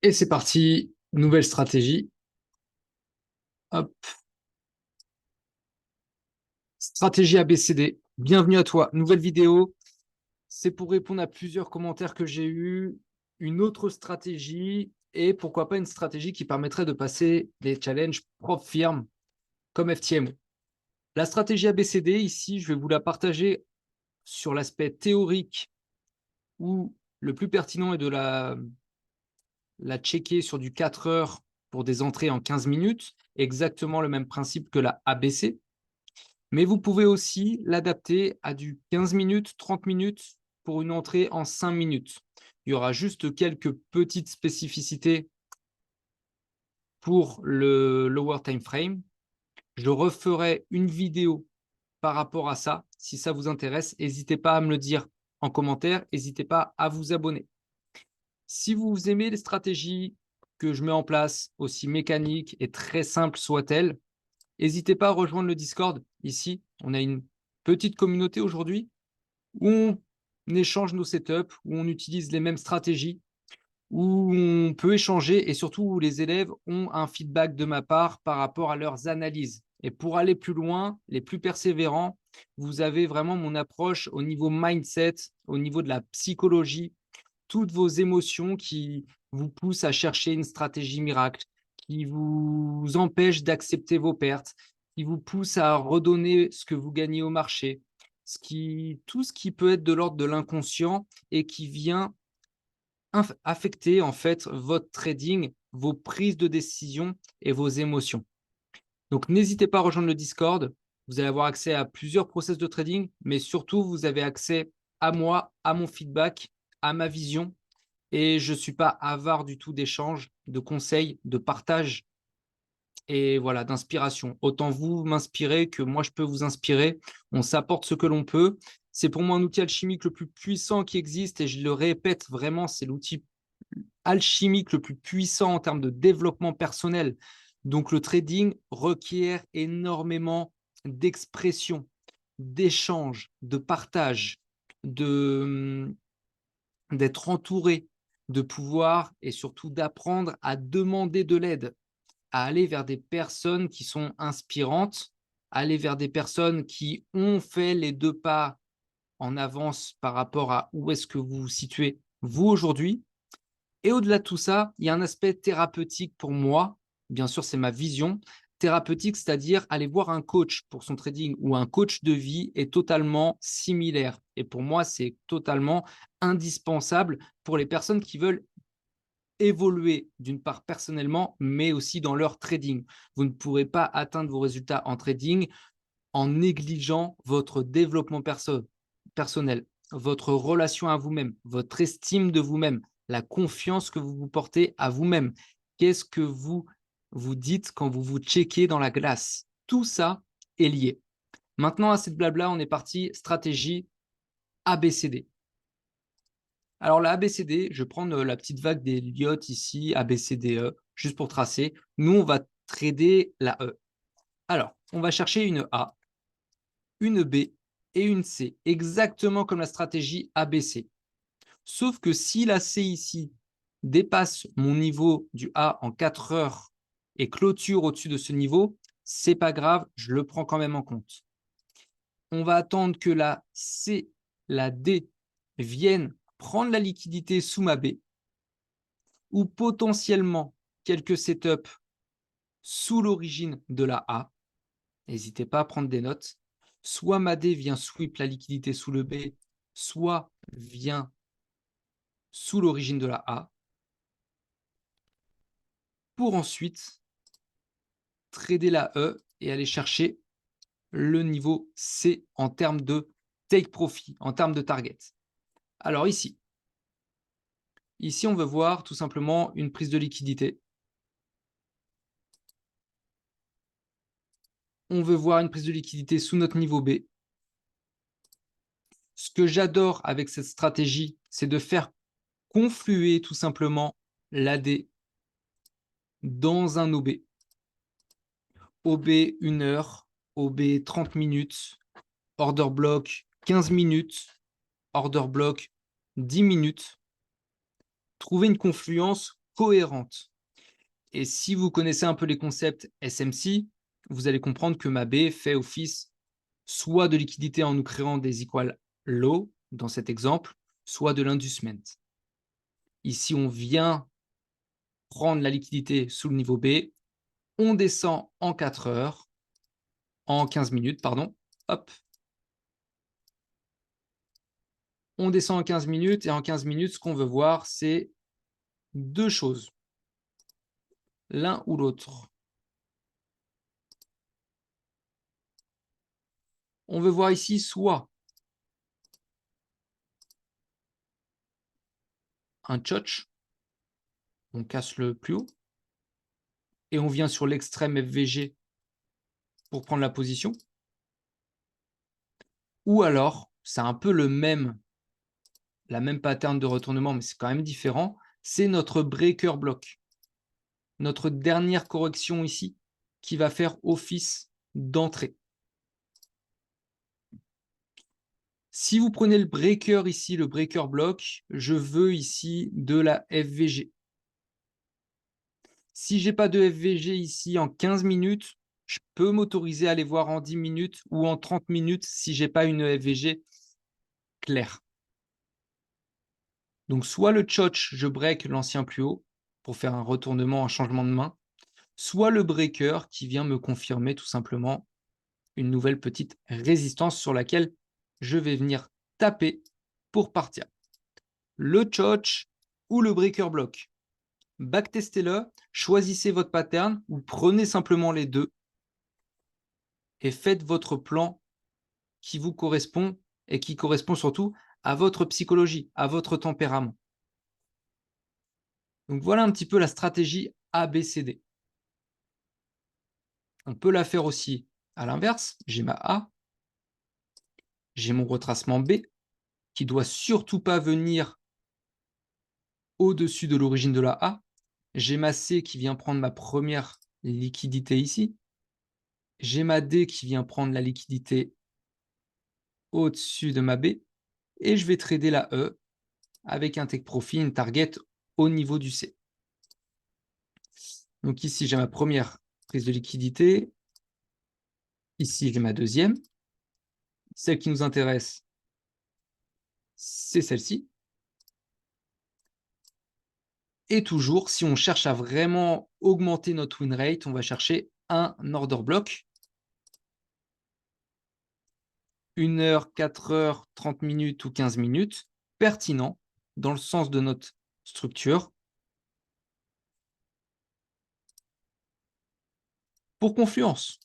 Et c'est parti, nouvelle stratégie. Hop, stratégie ABCD. Bienvenue à toi, nouvelle vidéo. C'est pour répondre à plusieurs commentaires que j'ai eus. Une autre stratégie et pourquoi pas une stratégie qui permettrait de passer des challenges propres firmes comme FTMO. La stratégie ABCD, ici, je vais vous la partager sur l'aspect théorique où le plus pertinent est de la checker sur du 4 heures pour des entrées en 15 minutes. Exactement le même principe que la ABC. Mais vous pouvez aussi l'adapter à du 15 minutes, 30 minutes pour une entrée en 5 minutes. Il y aura juste quelques petites spécificités pour le lower time frame. Je referai une vidéo par rapport à ça. Si ça vous intéresse, n'hésitez pas à me le dire en commentaire. N'hésitez pas à vous abonner. Si vous aimez les stratégies que je mets en place, aussi mécaniques et très simples soient-elles, n'hésitez pas à rejoindre le Discord. Ici, on a une petite communauté aujourd'hui où on échange nos setups, où on utilise les mêmes stratégies, où on peut échanger et surtout où les élèves ont un feedback de ma part par rapport à leurs analyses. Et pour aller plus loin, les plus persévérants, vous avez vraiment mon approche au niveau mindset, au niveau de la psychologie, toutes vos émotions qui vous poussent à chercher une stratégie miracle, qui vous empêchent d'accepter vos pertes, qui vous poussent à redonner ce que vous gagnez au marché, tout ce qui peut être de l'ordre de l'inconscient et qui vient affecter en fait votre trading, vos prises de décision et vos émotions. Donc n'hésitez pas à rejoindre le Discord. Vous allez avoir accès à plusieurs process de trading, mais surtout vous avez accès à moi, à mon feedback, à ma vision. Et je ne suis pas avare du tout d'échanges, de conseils, de partage et voilà, d'inspiration. Autant vous m'inspirez que moi je peux vous inspirer. On s'apporte ce que l'on peut. C'est pour moi un outil alchimique le plus puissant qui existe et je le répète vraiment, c'est l'outil alchimique le plus puissant en termes de développement personnel. Donc le trading requiert énormément d'expression, d'échange, de partage, de d'être entouré, de pouvoir et surtout d'apprendre à demander de l'aide, à aller vers des personnes qui sont inspirantes, aller vers des personnes qui ont fait les deux pas en avance par rapport à où est-ce que vous vous situez vous aujourd'hui. Et au-delà de tout ça, il y a un aspect thérapeutique pour moi. Bien sûr, c'est ma vision. Thérapeutique, c'est-à-dire aller voir un coach pour son trading ou un coach de vie est totalement similaire. Et pour moi, c'est totalement indispensable pour les personnes qui veulent évoluer d'une part personnellement, mais aussi dans leur trading. Vous ne pourrez pas atteindre vos résultats en trading en négligeant votre développement personnel, votre relation à vous-même, votre estime de vous-même, la confiance que vous vous portez à vous-même. Qu'est-ce que vous vous dites quand vous vous checkez dans la glace? Tout ça est lié. Maintenant, à cette blabla, on est parti stratégie ABCD. Alors, la ABCD, je vais prendre la petite vague des Elliott ici, ABCDE, juste pour tracer. Nous, on va trader la E. Alors, on va chercher une A, une B et une C, exactement comme la stratégie ABC. Sauf que si la C ici dépasse mon niveau du A en 4 heures et clôture au-dessus de ce niveau, c'est pas grave, je le prends quand même en compte. On va attendre que la C, la D viennent prendre la liquidité sous ma B ou potentiellement quelques setups sous l'origine de la A. N'hésitez pas à prendre des notes. Soit ma D vient sweep la liquidité sous le B, soit vient sous l'origine de la A, pour ensuite trader la E et aller chercher le niveau C en termes de take profit, en termes de target. Alors ici, on veut voir tout simplement une prise de liquidité. On veut voir une prise de liquidité sous notre niveau B. Ce que j'adore avec cette stratégie, c'est de faire confluer tout simplement l'AD dans un OB. OB 1 heure, OB 30 minutes, order block 15 minutes, order block 10 minutes. Trouver une confluence cohérente. Et si vous connaissez un peu les concepts SMC, vous allez comprendre que ma B fait office soit de liquidité en nous créant des equal low, dans cet exemple, soit de l'inducement. Ici, on vient prendre la liquidité sous le niveau B, on descend en 4 heures, en 15 minutes, pardon, hop. On descend en 15 minutes, et en 15 minutes, ce qu'on veut voir, c'est deux choses, l'un ou l'autre. On veut voir ici soit un tchotch, on casse le plus haut, et on vient sur l'extrême FVG pour prendre la position. Ou alors, c'est un peu la même pattern de retournement, mais c'est quand même différent, c'est notre breaker block. Notre dernière correction ici, qui va faire office d'entrée. Si vous prenez le breaker ici, le breaker block, je veux ici de la FVG. Si je n'ai pas de FVG ici en 15 minutes, je peux m'autoriser à aller voir en 10 minutes ou en 30 minutes si je n'ai pas une FVG claire. Donc, soit le tchotch, je break l'ancien plus haut pour faire un retournement, un changement de main, soit le breaker qui vient me confirmer tout simplement une nouvelle petite résistance sur laquelle je vais venir taper pour partir. Le tchotch ou le breaker block. Backtestez-le, choisissez votre pattern ou prenez simplement les deux et faites votre plan qui vous correspond et qui correspond surtout à votre psychologie, à votre tempérament. Donc voilà un petit peu la stratégie ABCD. On peut la faire aussi à l'inverse. J'ai ma A, j'ai mon retracement B qui doit surtout pas venir au-dessus de l'origine de la A. J'ai ma C qui vient prendre ma première liquidité ici. J'ai ma D qui vient prendre la liquidité au-dessus de ma B. Et je vais trader la E avec un take profit, une target au niveau du C. Donc ici, j'ai ma première prise de liquidité. Ici, j'ai ma deuxième. Celle qui nous intéresse, c'est celle-ci. Et toujours, si on cherche à vraiment augmenter notre win rate, on va chercher un order block. 1 heure, 4 heures, 30 minutes ou 15 minutes, pertinent dans le sens de notre structure. Pour confiance,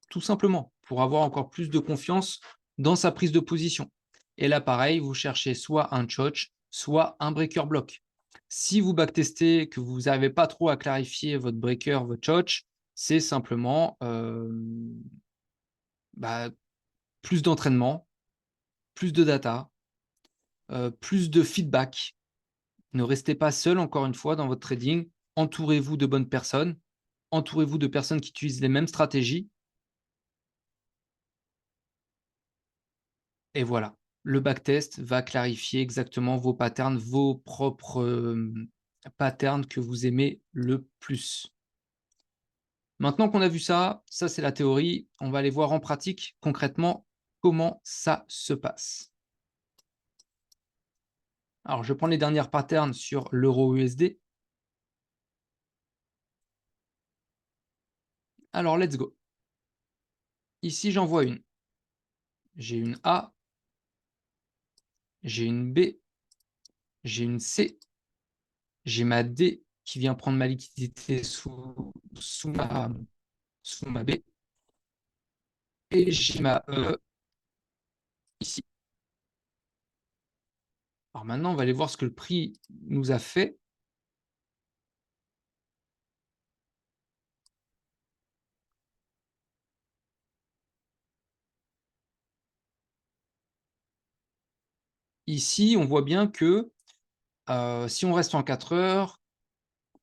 tout simplement, pour avoir encore plus de confiance dans sa prise de position. Et là, pareil, vous cherchez soit un tchotch, soit un breaker block. Si vous backtestez, que vous n'arrivez pas trop à clarifier votre breaker, votre tchotch, c'est simplement plus d'entraînement, plus de data, plus de feedback. Ne restez pas seul, encore une fois, dans votre trading. Entourez-vous de bonnes personnes. Entourez-vous de personnes qui utilisent les mêmes stratégies. Et voilà, le backtest va clarifier exactement vos patterns, vos propres patterns que vous aimez le plus. Maintenant qu'on a vu ça, ça c'est la théorie, on va aller voir en pratique concrètement comment ça se passe. Alors, je prends les dernières patterns sur l'euro USD. Alors, let's go. Ici, j'en vois une. J'ai une A, j'ai une B, j'ai une C, j'ai ma D qui vient prendre ma liquidité sous ma B, et j'ai ma E ici. Alors maintenant, on va aller voir ce que le prix nous a fait. Ici, on voit bien que si on reste en 4 heures,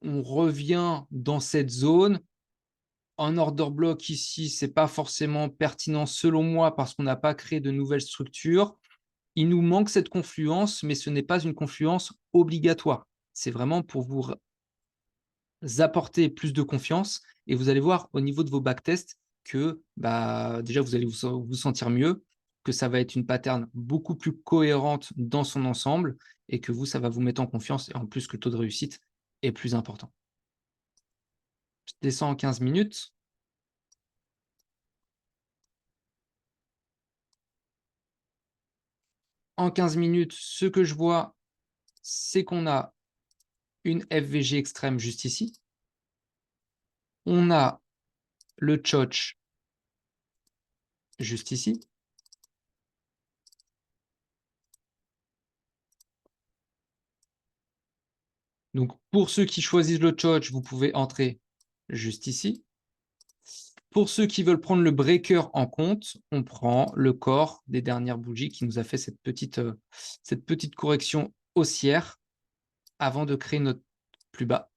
on revient dans cette zone. En order block ici, ce n'est pas forcément pertinent selon moi parce qu'on n'a pas créé de nouvelles structures. Il nous manque cette confluence, mais ce n'est pas une confluence obligatoire. C'est vraiment pour vous apporter plus de confiance et vous allez voir au niveau de vos backtests que déjà vous allez vous sentir mieux, que ça va être une pattern beaucoup plus cohérente dans son ensemble et que vous, ça va vous mettre en confiance et en plus que le taux de réussite est plus important. Je descends en 15 minutes. En 15 minutes, ce que je vois, c'est qu'on a une FVG extrême juste ici. On a le Choch juste ici. Donc, pour ceux qui choisissent le Choch, vous pouvez entrer juste ici. Pour ceux qui veulent prendre le breaker en compte, on prend le corps des dernières bougies qui nous a fait cette petite correction haussière avant de créer notre plus bas.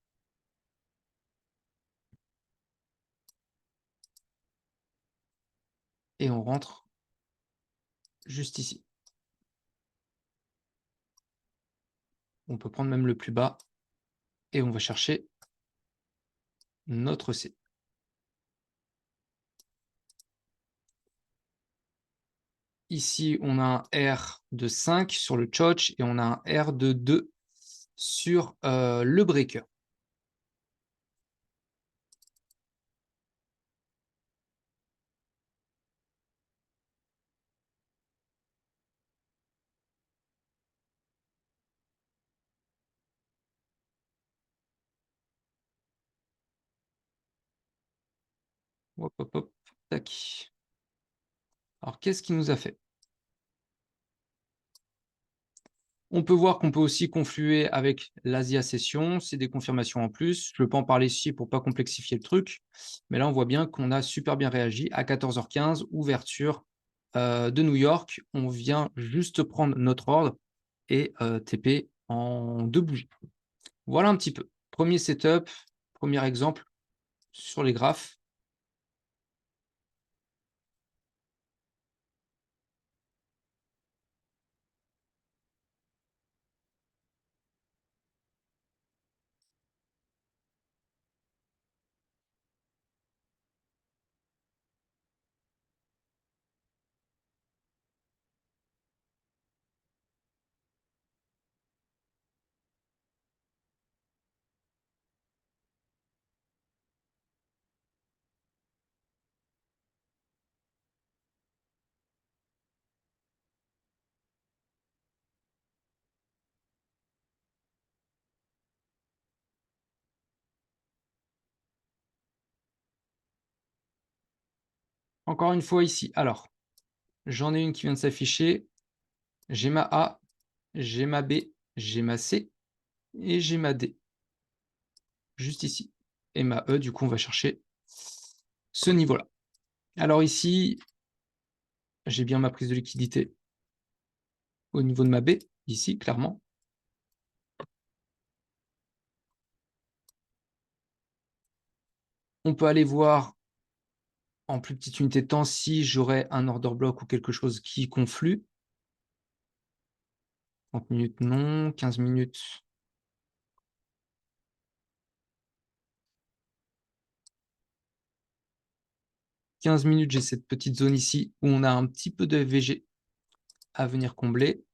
Et on rentre juste ici. On peut prendre même le plus bas et on va chercher notre C. Ici, on a un R de 5 sur le Choch et on a un R de 2 sur le breaker. Hop, hop, hop, tac. Alors, qu'est-ce qu'il nous a fait? On peut voir qu'on peut aussi confluer avec l'Asia Session. C'est des confirmations en plus. Je ne veux pas en parler ici pour ne pas complexifier le truc. Mais là, on voit bien qu'on a super bien réagi. À 14h15, ouverture de New York. On vient juste prendre notre ordre et TP en 2 bougies. Voilà un petit peu. Premier setup, premier exemple sur les graphes. Encore une fois ici. Alors, j'en ai une qui vient de s'afficher. J'ai ma A, j'ai ma B, j'ai ma C et j'ai ma D. Juste ici. Et ma E, du coup, on va chercher ce niveau-là. Alors ici, j'ai bien ma prise de liquidité au niveau de ma B, ici, clairement. On peut aller voir en plus petite unité de temps si j'aurais un order block ou quelque chose qui conflue. 30 minutes, non. 15 minutes. 15 minutes, j'ai cette petite zone ici où on a un petit peu de FVG à venir combler.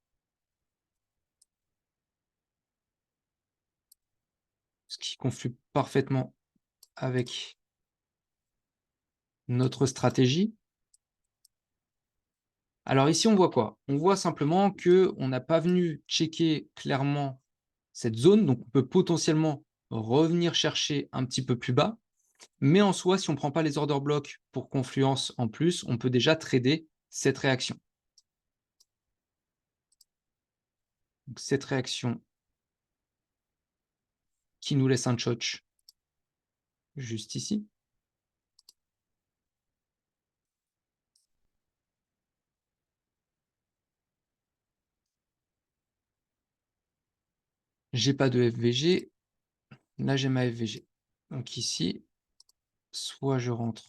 Ce qui conflue parfaitement avec notre stratégie. Alors ici, on voit quoi? On voit simplement qu'on n'a pas venu checker clairement cette zone, donc on peut potentiellement revenir chercher un petit peu plus bas. Mais en soi, si on ne prend pas les order blocks pour confluence en plus, on peut déjà trader cette réaction. Donc, cette réaction qui nous laisse un choch juste ici. J'ai pas de FVG. Là, j'ai ma FVG. Donc ici, soit je rentre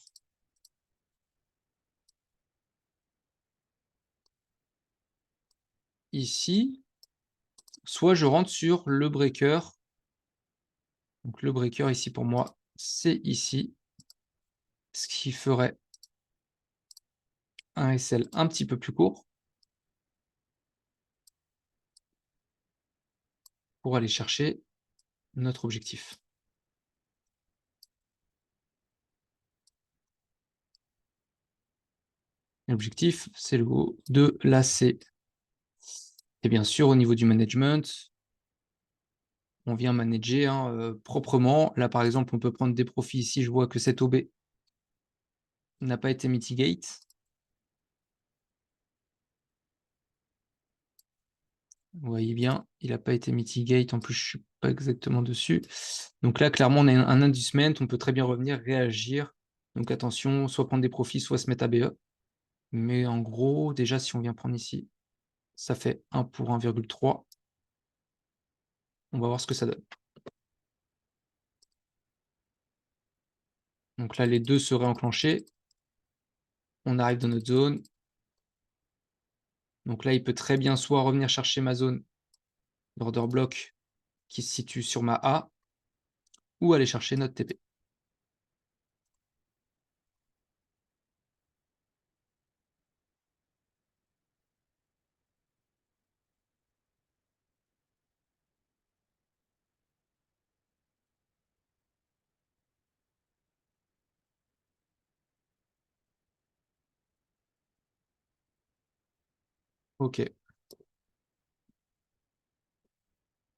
ici, soit je rentre sur le breaker Donc le breaker ici pour moi, c'est ici, ce qui ferait un SL un petit peu plus court pour aller chercher notre objectif. L'objectif, c'est le haut de la C. Et bien sûr, au niveau du management, on vient manager hein, proprement. Là, par exemple, on peut prendre des profits ici. Je vois que cet OB n'a pas été mitigate. Vous voyez bien, il n'a pas été mitigate. En plus, je ne suis pas exactement dessus. Donc là, clairement, on a un inducement. On peut très bien revenir, réagir. Donc attention, soit prendre des profits, soit se mettre à BE. Mais en gros, déjà, si on vient prendre ici, ça fait 1 pour 1,3. On va voir ce que ça donne. Donc là, les deux seraient enclenchés. On arrive dans notre zone. Donc là, il peut très bien soit revenir chercher ma zone d'order block qui se situe sur ma A, ou aller chercher notre TP. Ok.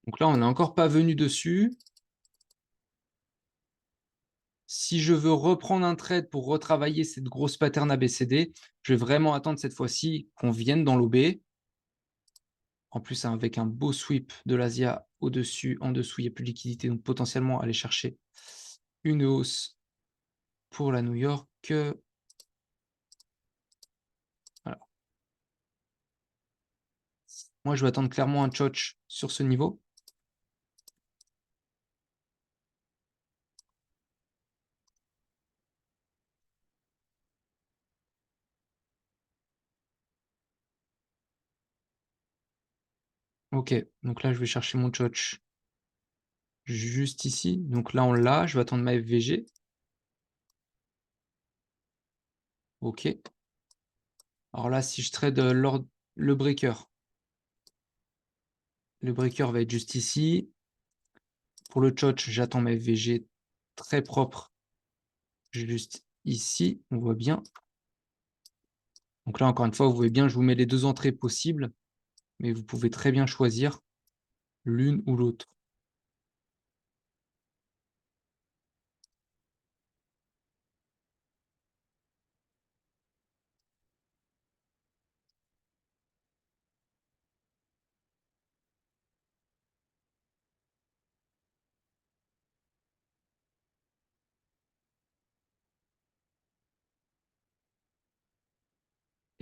Donc là, on n'est encore pas venu dessus. Si je veux reprendre un trade pour retravailler cette grosse pattern ABCD, je vais vraiment attendre cette fois-ci qu'on vienne dans l'OB. En plus, avec un beau sweep de l'Asia au-dessus, en dessous, il n'y a plus de liquidité. Donc potentiellement aller chercher une hausse pour la New York. Voilà. Moi, je vais attendre clairement un choch sur ce niveau. Ok, donc là, je vais chercher mon choch juste ici. Donc là, on l'a. Je vais attendre ma FVG. Ok. Alors là, si je trade le breaker va être juste ici. Pour le choch, j'attends ma FVG très propre juste ici. On voit bien. Donc là, encore une fois, vous voyez bien, je vous mets les deux entrées possibles, mais vous pouvez très bien choisir l'une ou l'autre.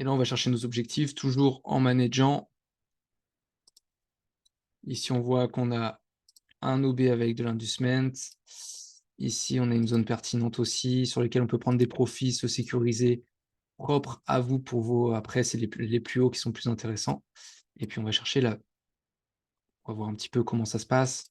Et là, on va chercher nos objectifs, toujours en manageant. Ici, on voit qu'on a un OB avec de l'inducement. Ici, on a une zone pertinente aussi, sur laquelle on peut prendre des profits, se sécuriser, propre à vous pour vos. Après, c'est les plus hauts qui sont plus intéressants. Et puis, on va chercher là. On va voir un petit peu comment ça se passe.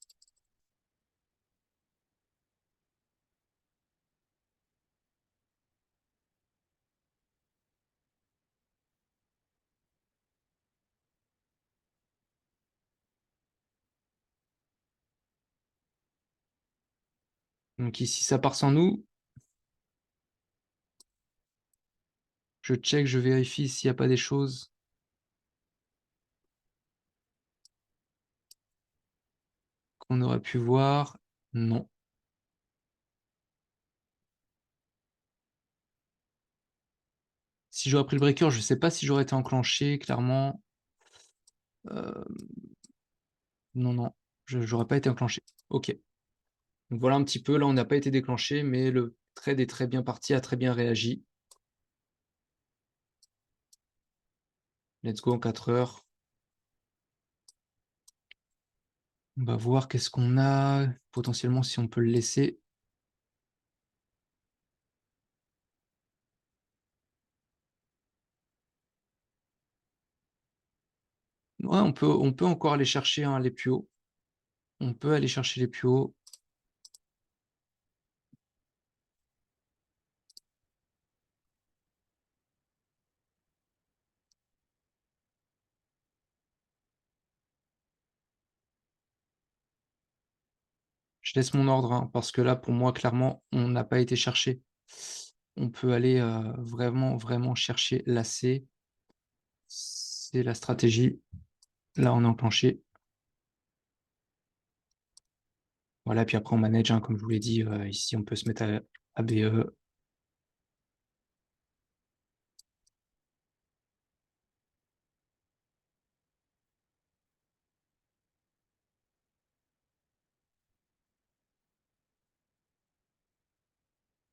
Donc ici, ça part sans nous. Je check, je vérifie s'il n'y a pas des choses. Qu'on aurait pu voir. Non. Si j'aurais pris le breaker, je ne sais pas si j'aurais été enclenché, clairement. Euh, non, non, je n'aurais pas été enclenché. Ok. Donc voilà un petit peu. Là, on n'a pas été déclenché, mais le trade est très bien parti, a très bien réagi. Let's go en 4 heures. On va voir qu'est-ce qu'on a. Potentiellement, si on peut le laisser. Ouais, on peut encore aller chercher hein, les plus hauts. On peut aller chercher les plus hauts. Je laisse mon ordre, hein, parce que là, pour moi, clairement, on n'a pas été chercher. On peut aller, vraiment, vraiment chercher l'AC. C'est la stratégie. Là, on est enclenché. Voilà, puis après on manage, hein, comme je vous l'ai dit, ici on peut se mettre à BE.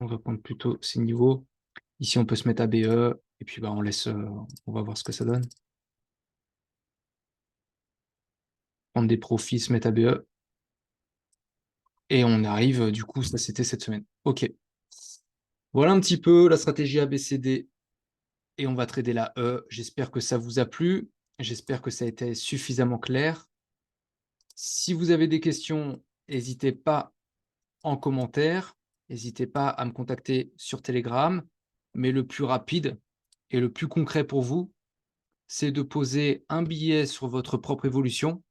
On va prendre plutôt ces niveaux. Ici on peut se mettre à BE, et puis bah, on laisse, on va voir ce que ça donne. Prendre des profits, se mettre à BE. Et on arrive, du coup, ça c'était cette semaine. Ok. Voilà un petit peu la stratégie ABCD. Et on va trader la E. J'espère que ça vous a plu. J'espère que ça a été suffisamment clair. Si vous avez des questions, n'hésitez pas en commentaire. N'hésitez pas à me contacter sur Telegram. Mais le plus rapide et le plus concret pour vous, c'est de poser un billet sur votre propre évolution,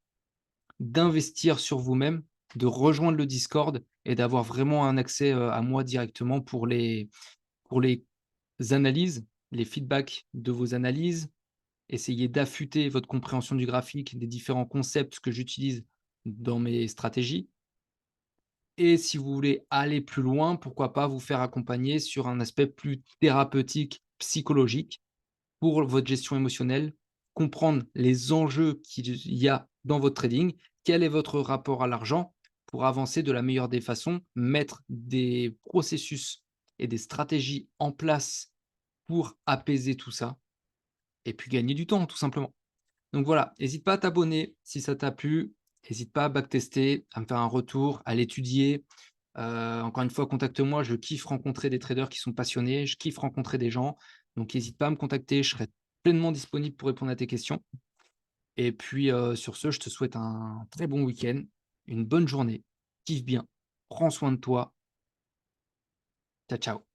d'investir sur vous-même, de rejoindre le Discord et d'avoir vraiment un accès à moi directement pour les analyses, les feedbacks de vos analyses. Essayez d'affûter votre compréhension du graphique, des différents concepts que j'utilise dans mes stratégies. Et si vous voulez aller plus loin, pourquoi pas vous faire accompagner sur un aspect plus thérapeutique, psychologique, pour votre gestion émotionnelle, comprendre les enjeux qu'il y a dans votre trading, quel est votre rapport à l'argent pour avancer de la meilleure des façons, mettre des processus et des stratégies en place pour apaiser tout ça et puis gagner du temps, tout simplement. Donc voilà, n'hésite pas à t'abonner si ça t'a plu. N'hésite pas à backtester, à me faire un retour, à l'étudier. Encore une fois, contacte-moi. Je kiffe rencontrer des traders qui sont passionnés. Je kiffe rencontrer des gens. Donc n'hésite pas à me contacter. Je serai pleinement disponible pour répondre à tes questions. Et puis sur ce, je te souhaite un très bon week-end, une bonne journée. Kiffe bien. Prends soin de toi. Ciao, ciao.